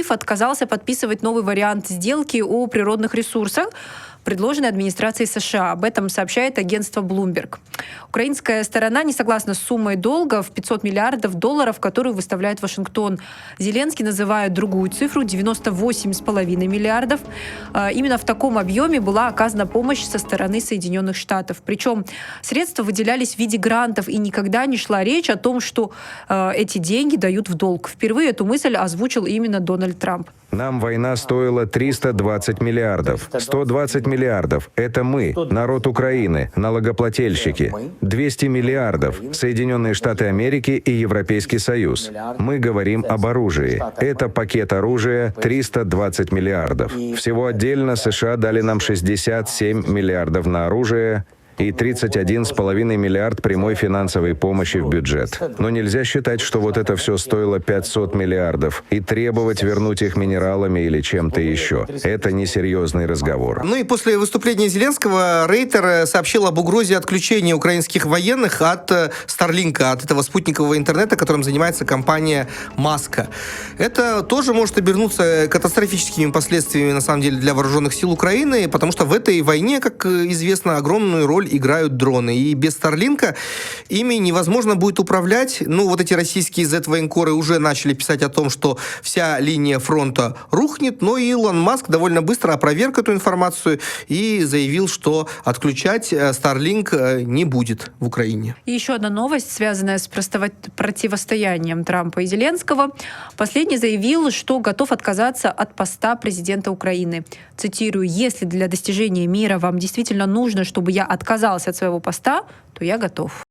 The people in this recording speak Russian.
Киев отказался подписывать новый вариант сделки о природных ресурсах, предложенной администрацией США. Об этом сообщает агентство Bloomberg. Украинская сторона не согласна с суммой долга в $500 миллиардов, которую выставляет Вашингтон. Зеленский называет другую цифру — 98,5 миллиардов. Именно в таком объеме была оказана помощь со стороны Соединенных Штатов. Причем средства выделялись в виде грантов, и никогда не шла речь о том, что эти деньги дают в долг. Впервые эту мысль озвучил именно Дональд Трамп. Нам война стоила 320 миллиардов. 120 миллиардов – это мы, народ Украины, налогоплательщики. 200 миллиардов – Соединенные Штаты Америки и Европейский Союз. Мы говорим об оружии. Это пакет оружия 320 миллиардов. Всего отдельно США дали нам 67 миллиардов на оружие и 31,5 миллиард прямой финансовой помощи в бюджет. Но нельзя считать, что вот это все стоило 500 миллиардов и требовать вернуть их минералами или чем-то еще. Это несерьезный разговор. Ну и после выступления Зеленского Рейтер сообщил об угрозе отключения украинских военных от Старлинка, от этого спутникового интернета, которым занимается компания Маска. Это тоже может обернуться катастрофическими последствиями, на самом деле, для вооруженных сил Украины, потому что в этой войне, как известно, огромную роль играют дроны. И без Старлинка ими невозможно будет управлять. Ну, вот эти российские Z-военкоры уже начали писать о том, что вся линия фронта рухнет, но Илон Маск довольно быстро опроверг эту информацию и заявил, что отключать Starlink не будет в Украине. И еще одна новость, связанная с противостоянием Трампа и Зеленского. Последний заявил, что готов отказаться от поста президента Украины. Цитирую: «Если для достижения мира вам действительно нужно, чтобы я отказался от своего поста, то я готов».